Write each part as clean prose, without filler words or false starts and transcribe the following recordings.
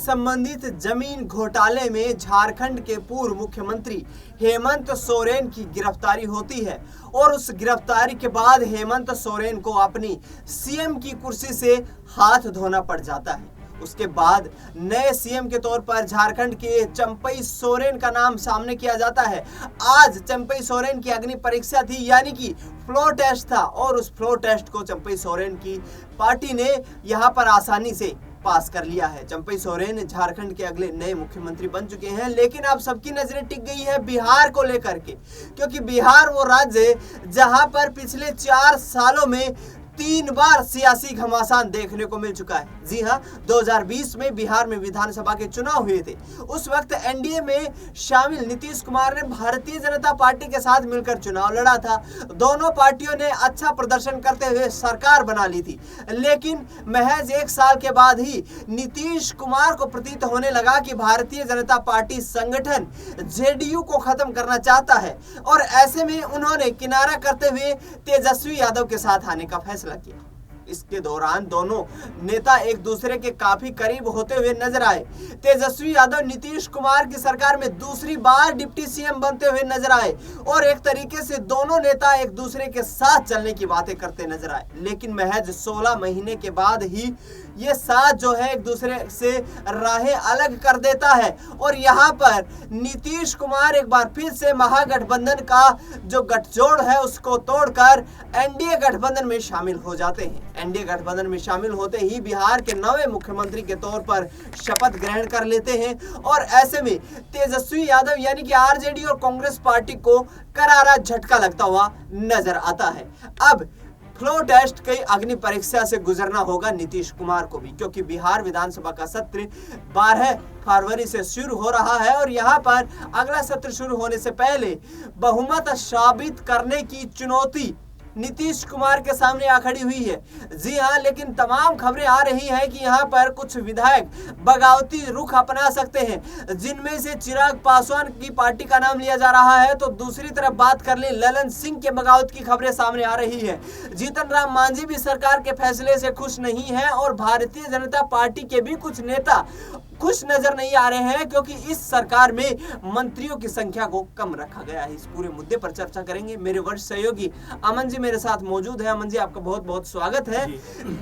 संबंधित जमीन घोटाले में झारखंड के पूर्व मुख्यमंत्री हेमंत सोरेन की गिरफ्तारी होती है और उस गिरफ्तारी के बाद हेमंत सोरेन को अपनी सीएम की कुर्सी से हाथ धोना पड़ जाता है। उसके बाद नए सीएम के तौर पर झारखंड के चंपई सोरेन का नाम सामने किया जाता है। आज चंपई सोरेन की अग्नि परीक्षा थी, यानी कि फ्लोर टेस्ट था, और उस फ्लोर टेस्ट को चंपई सोरेन की पार्टी ने यहां पर आसानी से पास कर लिया है। चंपई सोरेन झारखंड के अगले नए मुख्यमंत्री बन चुके हैं, लेकिन अब सबकी नजरें टिक गई है बिहार को लेकर के, क्योंकि बिहार वो राज्य जहां पर पिछले 4 सालों में 3 बार सियासी घमासान देखने को मिल चुका है। जी हां, 2020 में बिहार में विधानसभा के चुनाव हुए थे। उस वक्त एनडीए में शामिल नीतीश कुमार ने भारतीय जनता पार्टी के साथ मिलकर चुनाव लड़ा था। दोनों पार्टियों ने अच्छा प्रदर्शन करते हुए सरकार बना ली थी, लेकिन महज 1 साल के बाद ही नीतीश कुमार को प्रतीत होने लगा कि भारतीय जनता पार्टी संगठन जेडीयू को खत्म करना चाहता है, और ऐसे में उन्होंने किनारा करते हुए तेजस्वी यादव के साथ आने का फैसला किया। इसके दौरान दोनों नेता एक दूसरे के काफी करीब होते हुए नजर आए। तेजस्वी यादव नीतीश कुमार की सरकार में दूसरी बार डिप्टी सीएम बनते हुए नजर आए और एक तरीके से दोनों नेता एक दूसरे के साथ चलने की बातें करते नजर आए। लेकिन महज 16 महीने के बाद ही ये साथ जो है एक दूसरे से राहें अलग कर देता है, और यहाँ पर नीतीश कुमार एक बार फिर से महागठबंधन का जो गठजोड़ है उसको तोड़कर एनडीए गठबंधन में शामिल हो जाते हैं। एनडीए गठबंधन में शामिल होते ही बिहार के नवे मुख्यमंत्री के तौर पर शपथ ग्रहण कर लेते हैं, और ऐसे में तेजस्वी यादव यानी कि आरजेडी और कांग्रेस पार्टी को करारा झटका लगता हुआ नजर आता है। अब फ्लोर टेस्ट की अग्नि परीक्षा से गुजरना होगा नीतीश कुमार को भी, क्योंकि बिहार विधानसभा का सत्र 12 फरवरी से शुरू हो रहा है, और यहाँ पर अगला सत्र शुरू होने से पहले बहुमत साबित करने की चुनौती नीतीश कुमार के सामने आ खड़ी हुई है। जी हां, लेकिन तमाम खबरें आ रही हैं कि यहाँ पर कुछ विधायक बगावती रुख अपना सकते हैं, जिनमें से चिराग पासवान की पार्टी का नाम लिया जा रहा है। तो दूसरी तरफ बात कर ले ललन सिंह के बगावत की खबरें सामने आ रही है। जीतन राम मांझी भी सरकार के फैसले से खुश नहीं है, और भारतीय जनता पार्टी के भी कुछ नेता खुश नजर नहीं आ रहे हैं, क्योंकि इस सरकार में मंत्रियों की संख्या को कम रखा गया है। इस पूरे मुद्दे पर चर्चा करेंगे। मेरे वरिष्ठ सहयोगी अमन जी मेरे साथ मौजूद है। अमन जी, आपका बहुत बहुत स्वागत है।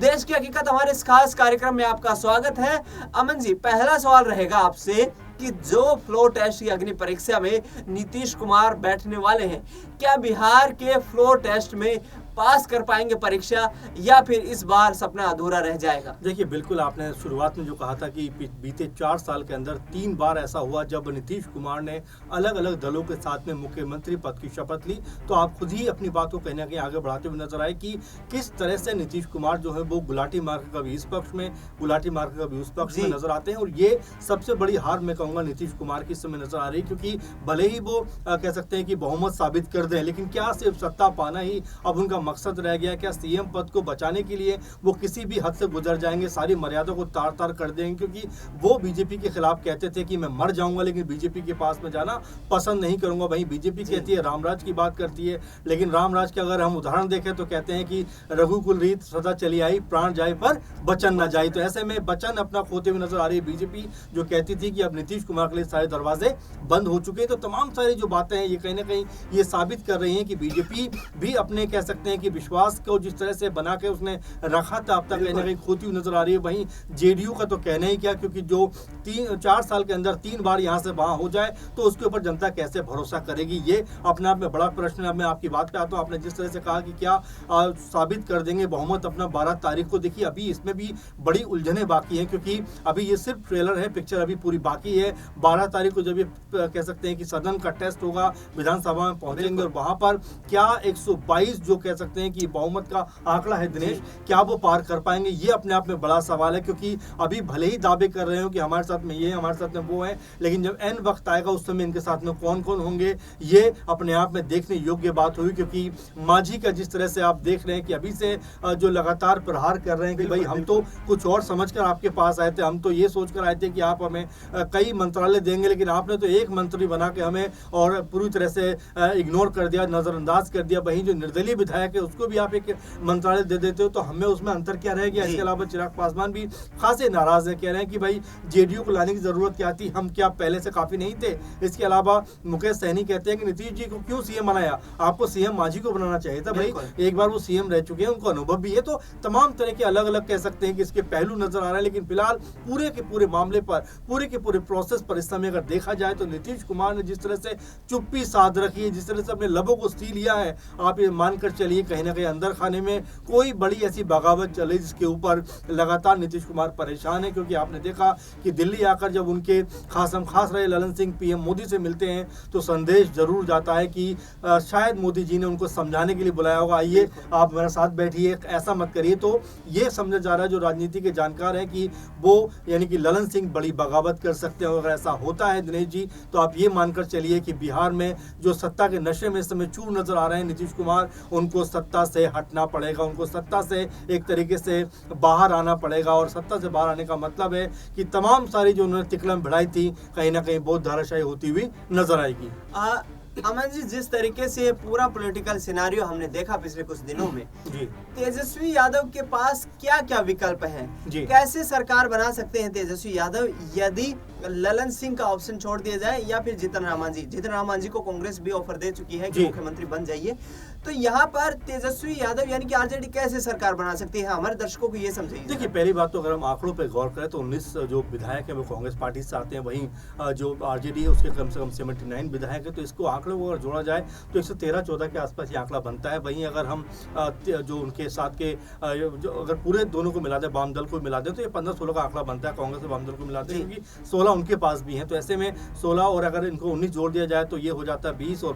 देश की हकीकत हमारे इस खास कार्यक्रम में आपका स्वागत है। अमन जी, पहला सवाल रहेगा आपसे कि जो फ्लोर टेस्ट की अग्नि परीक्षा में नीतीश कुमार बैठने वाले हैं, क्या बिहार के फ्लोर टेस्ट में पास कर पाएंगे परीक्षा, या फिर इस बार सपना अधूरा रह जाएगा? देखिए, बिल्कुल आपने शुरुआत में जो कहा था कि बीते 4 साल के अंदर 3 बार ऐसा हुआ जब नीतीश कुमार ने अलग अलग दलों के साथ में मुख्यमंत्री पद की शपथ ली, तो आप खुद ही अपनी बात को कहीं ना कहीं आगे बढ़ाते हुए नजर आए कि किस तरह से नीतीश कुमार जो है वो गुलाटी मार्ग का भी इस पक्ष में, गुलाटी मार्ग का भी उस पक्ष में नजर आते हैं। और ये सबसे बड़ी हार मैं कहूँगा नीतीश कुमार की इस समय नजर आ रही है, क्योंकि भले ही वो कह सकते हैं कि बहुमत साबित कर दें, लेकिन क्या सिर्फ सत्ता पाना ही अब उनका मकसद रह गया? क्या सीएम पद को बचाने के लिए वो किसी भी हद से गुजर जाएंगे, सारी मर्यादा को तार तार कर देंगे? क्योंकि वो बीजेपी के खिलाफ कहते थे कि मैं मर जाऊंगा लेकिन बीजेपी के पास में जाना पसंद नहीं करूंगा। वहीं बीजेपी कहती है, रामराज की बात करती है, लेकिन रामराज के अगर हम उदाहरण देखें तो कहते हैं कि रघुकुल रीत सदा चली आई, प्राण जाए पर बचन न जाए। तो ऐसे में बचन अपना खोते हुए नजर आ रही है बीजेपी, जो कहती थी कि अब नीतीश कुमार के लिए सारे दरवाजे बंद हो चुके हैं। तो तमाम सारी जो बातें हैं ये कहीं ना कहीं ये साबित कर रही हैं कि बीजेपी भी अपने कह सकते हैं कि विश्वास को जिस तरह से बना के उसने रखा था अब तक कहीं ना कहीं खोती हुई नजर आ रही है। वहीं जेडीयू का तो कहना ही क्या, क्योंकि जो 4 साल के अंदर 3 बार यहाँ से वहां हो जाए तो उसके ऊपर जनता कैसे भरोसा करेगी, ये अपने आप में बड़ा प्रश्न है। मैं आपकी बात पे आता हूँ। आपने जिस तरह से कहा कि क्या साबित कर देंगे बहुमत अपना 12 तारीख को, देखिए अभी इसमें भी बड़ी उलझने बाकी हैं, क्योंकि अभी ये सिर्फ ट्रेलर है, पिक्चर अभी पूरी बाकी है। 12 तारीख को जब ये कह सकते हैं कि सदन का टेस्ट होगा, विधानसभा में पहुंचेंगे, और वहां पर क्या 122 जो कह सकते हैं कि बहुमत का आंकड़ा है दिनेश, क्या वो पार कर पाएंगे? ये अपने आप में बड़ा सवाल है, क्योंकि अभी भले ही दावे कर रहे हो कि हमारे साथ में ये है, हमारे साथ में वो है, लेकिन जब एन वक्त आएगा उस समय इनके साथ में कौन कौन होंगे, ये अपने आप में देखने योग्य बात हुई। क्योंकि मांझी का जिस तरह से आप देख रहे हैं कि अभी से जो लगातार प्रहार कर रहे हैं कि भाई हम तो कुछ और समझकर आपके पास आए थे, हम तो ये सोचकर आए थे कि आप हमें कई मंत्रालय देंगे, लेकिन आपने तो एक मंत्री बना के हमें और पूरी तरह से इग्नोर कर दिया, नजरअंदाज कर दिया। वहीं जो निर्दलीय विधायक कि उसको भी आप एक मंत्रालय दे देते हो तो हमें उसमें अंतर क्या रह गया। इसके अलावा चिराग पासवान भी खासे नाराज है, कह रहे हैं कि भाई जेडीयू को लाने की जरूरत क्या थी, हम क्या पहले से काफी नहीं थे। इसके अलावा मुकेश सहनी कहते हैं कि नीतीश जी को क्यों सीएम बनाया, आपको सीएम मांझी को बनाना चाहिए था भाई, एक बार वो सीएम रह चुके हैं, उनको अनुभव भी है। तो तमाम तरह के अलग अलग कह सकते हैं कि इसके पहलू नजर आ रहे हैं, लेकिन फिलहाल पूरे के पूरे मामले पर, पूरे के पूरे प्रोसेस पर इस समय अगर देखा जाए तो नीतीश कुमार ने जिस तरह से चुप्पी साध रखी है, जिस तरह से अपने लबों को सी लिया है, आप ये मानकर चलिए कहीं ना कहीं अंदर खाने में कोई बड़ी ऐसी बगावत चल रही जिसके ऊपर लगातार नीतीश कुमार परेशान है। क्योंकि आपने देखा कि दिल्ली आकर जब उनके खासम खास रहे ललन सिंह पीएम मोदी से मिलते हैं तो संदेश जरूर जाता है कि शायद मोदी जी ने उनको समझाने के लिए बुलाया होगा, आइए आप मेरे साथ बैठिए, ऐसा मत करिए। तो ये समझा जा रहा है जो राजनीति के जानकार हैं कि वो यानी कि ललन सिंह बड़ी बगावत कर सकते हैं। अगर ऐसा होता है दिनेश जी तो आप ये मानकर चलिए कि बिहार में जो सत्ता के नशे में इस समय चूर नजर आ रहे हैं नीतीश कुमार, उनको सत्ता से हटना पड़ेगा, उनको सत्ता से एक तरीके से बाहर आना पड़ेगा। और सत्ता से बाहर आने का मतलब है कि तमाम सारी जो उन्होंने तिकड़म भिड़ाई थी कहीं ना कहीं बहुत धाराशायी होती हुई नजर आएगी। अमन जी, जिस तरीके से पूरा पॉलिटिकल सिनारियो हमने देखा पिछले कुछ दिनों में जी, तेजस्वी यादव के पास क्या क्या विकल्प हैं, कैसे सरकार बना सकते हैं तेजस्वी यादव यदि ललन सिंह का ऑप्शन छोड़ दिया जाए या फिर जीतन राम मांझी को कांग्रेस भी ऑफर दे चुकी है कि मुख्यमंत्री बन जाइए। तो यहाँ पर तेजस्वी यादव यानी कि आरजेडी कैसे सरकार बना सकती है, हमारे दर्शकों को ये समझाइए। देखिए, पहली बात तो अगर हम आंकड़ों पर गौर करें तो 19 जो विधायक हैं वो कांग्रेस पार्टी से आते हैं, वहीं जो आरजेडी है उसके कम से कम 79 विधायक है। तो इसको आंकड़ों को अगर जोड़ा जाए तो 113-14 के आसपास ये आंकड़ा बनता है। वहीं अगर हम जो उनके साथ के जो अगर पूरे दोनों को मिला दे, वाम दल को मिला दे तो ये 15-16 का आंकड़ा बनता है, कांग्रेस और वाम दल को मिलाते हैं, क्योंकि 16 उनके पास भी हैं। तो ऐसे में 16 और अगर इनको 19 जोड़ दिया जाए तो ये हो जाता है 20 और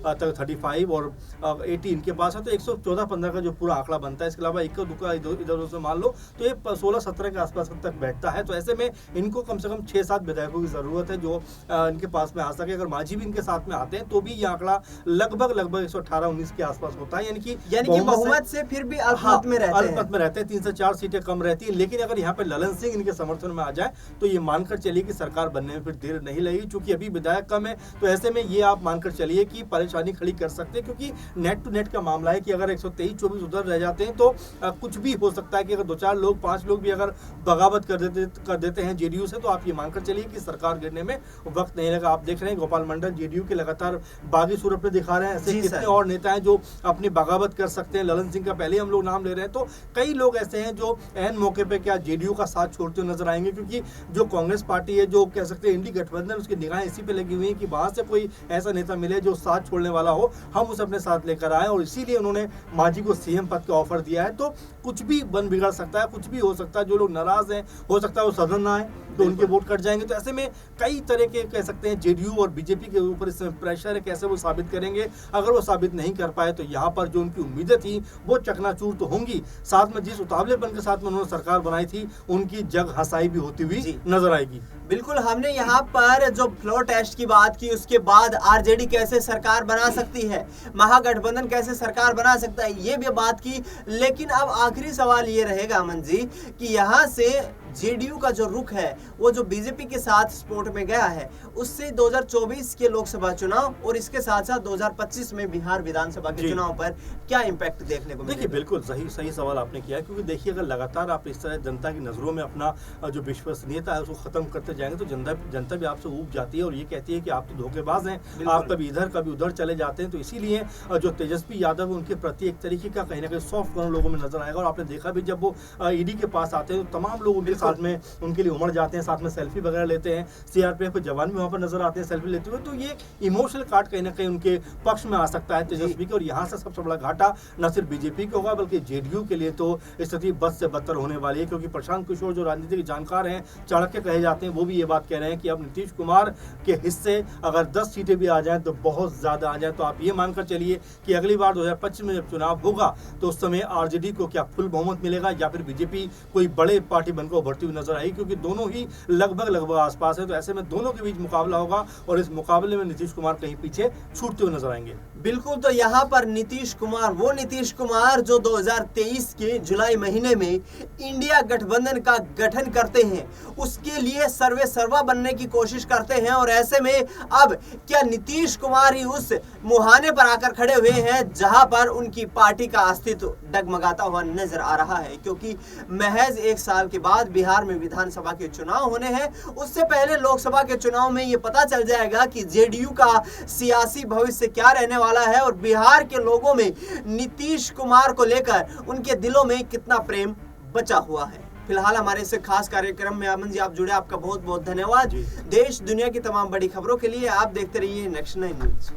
35 और 80 इनके पास है। तो 114-15 का जो पूरा आंकड़ा बनता है। इसके अलावा इक्का दुक्का इधर से मान लो तो ये 16-17 के आसपास तक बैठता है। तो ऐसे में इनको कम से कम 6-7 विधायकों की जरूरत है जो इनके पास में आ सके। अगर मांझी भी इनके साथ में आते हैं तो भी ये आंकड़ा लगभग 118-19 के आसपास होता है, यानी कि बहुमत से फिर भी अल्पमत में रहते हैं, 3 से 4 सीटें कम रहती है। लेकिन अगर यहाँ पे ललन सिंह इनके समर्थन में आ जाए तो ये मानकर चलिए कि सरकार बनने में फिर देर नहीं लगेगी, क्योंकि अभी विधायक कम है। तो ऐसे में ये आप मानकर चलिए कि परेशानी खड़ी कर सकते हैं, क्योंकि नेट टू नेट का मामला है कि अगर 123-24 उधर रह जाते हैं तो कुछ भी हो सकता है कि अगर 2-4 लोग 5 लोग भी अगर बगावत कर देते हैं जेडीयू से तो आप ये मानकर चलिए कि सरकार गिरने में वक्त नहीं लगा। आप देख रहे हैं गोपाल मंडल जेडीयू के लगातार बागी सूरत पे दिखा रहे हैं। ऐसे कितने और नेता हैं जो अपनी बगावत कर सकते हैं। ललन सिंह का पहले हम लोग नाम ले रहे हैं, तो कई लोग ऐसे हैं जो एन मौके पे क्या जेडीयू का साथ छोड़ते हुए नजर आएंगे, क्योंकि जो कांग्रेस पार्टी है, जो कह सकते हैं इंडी गठबंधन, उसकी निगाहें इसी पे लगी हुई है कि वहां से कोई ऐसा नेता मिले जो साथ छोड़ने वाला हो, हम उसे अपने साथ लेकर आए। और इसीलिए उन्होंने मांझी को सीएम पद का ऑफर दिया है। तो कुछ भी बन बिगड़ सकता है, कुछ भी हो सकता है। जो लोग नाराज हैं, हो सकता है वो सदन ना आए तो उनके वोट कट जाएंगे। तो ऐसे में कई तरह के कह सकते हैं जेडीयू और बीजेपी के ऊपर इस समय प्रेशर है, कैसे वो साबित करेंगे। अगर वो साबित नहीं कर पाए तो यहाँ पर जो उनकी उम्मीदें थी वो चकनाचूर तो होंगी, साथ में जिस उतावलेपन के साथ में उन्होंने सरकार बनाई थी उनकी जग हसाई भी होती हुई नजर आएगी। बिल्कुल, हमने यहाँ पर जो फ्लोर टेस्ट की बात की, उसके बाद आरजेडी कैसे सरकार बना सकती है, महागठबंधन कैसे सरकार बना सकता है, ये भी बात की। लेकिन अब आखिरी सवाल ये रहेगा अमन जी कि यहाँ से जेडीयू का जो रुख है वो जो बीजेपी के साथ सपोर्ट में गया है, उससे 2024 के लोकसभा चुनाव और इसके साथ साथ 2025 में बिहार विधानसभा के चुनाव पर क्या इम्पैक्ट देखने को मिलेगा? देखिए, बिल्कुल सही सवाल आपने किया है, क्योंकि देखिए अगर लगातार आप इस तरह जनता की नजरों में अपना जो विश्वसनीयता है उसको खत्म करते जाएंगे तो जनता भी आपसे ऊब जाती है और ये कहती है कि आप तो धोखेबाज हैं, आप कभी इधर कभी उधर चले जाते हैं। तो इसीलिए जो तेजस्वी यादव उनके प्रति एक तरीके का कहीं ना कहीं सॉफ्ट कॉर्नर लोगों में नजर आएगा। और आपने देखा भी जब वो ईडी के पास आते हैं तो तमाम लोग उनके साथ में उनके लिए उमड़ जाते हैं, साथ में सेल्फी वगैरह लेते हैं। सीआरपीएफ के जवान भी वहां पर नजर आते हैं सेल्फी लेते हुए। तो ये इमोशनल कार्ड कहीं ना कहीं उनके पक्ष में आ सकता है तेजस्वी के। और यहाँ से सबसे बड़ा घाटा न सिर्फ बीजेपी को होगा बल्कि जेडीयू के लिए तो स्थिति बद से बदतर होने वाली है, क्योंकि प्रशांत किशोर जो राजनीति के जानकार हैं, चाणक्य कहे जाते हैं, वो भी ये बात कह रहे हैं कि अब नीतीश कुमार के हिस्से अगर 10 सीटें भी आ जाएं तो बहुत ज्यादा आ जाए। तो आप ये मानकर चलिए कि अगली बार 2025 में जब चुनाव होगा तो उस समय आरजेडी को क्या फुल बहुमत मिलेगा या फिर बीजेपी कोई बड़े पार्टी बनकर उभरती हुई नजर आई, क्योंकि दोनों ही लगभग आसपास है। तो ऐसे में दोनों के बीच मुकाबला होगा और इस मुकाबले में नीतीश कुमार कहीं पीछे छूटते हुए नजर आएंगे। बिल्कुल, तो यहाँ पर नीतीश कुमार, वो नीतीश कुमार जो 2023 के जुलाई महीने में इंडिया गठबंधन का गठन करते हैं, उसके लिए सर्वे सर्वा बनने की कोशिश करते हैं। और ऐसे में अब क्या नीतीश कुमार ही उस मुहाने पर आकर खड़े हुए हैं जहां पर उनकी पार्टी का अस्तित्व डगमगाता हुआ नजर आ रहा है, क्योंकि महज 1 साल के बाद बिहार में विधानसभा के चुनाव होने हैं। उससे पहले लोकसभा के चुनाव में ये पता चल जाएगा कि जेडीयू का सियासी भविष्य क्या रहने वाला है और बिहार के लोगों में नीतीश कुमार को लेकर उनके दिलों में कितना प्रेम बचा हुआ है। फिलहाल हमारे इस खास कार्यक्रम में अमन जी आप जुड़े, आपका बहुत बहुत धन्यवाद। देश दुनिया की तमाम बड़ी खबरों के लिए आप देखते रहिए नेक्स्ट 9 न्यूज।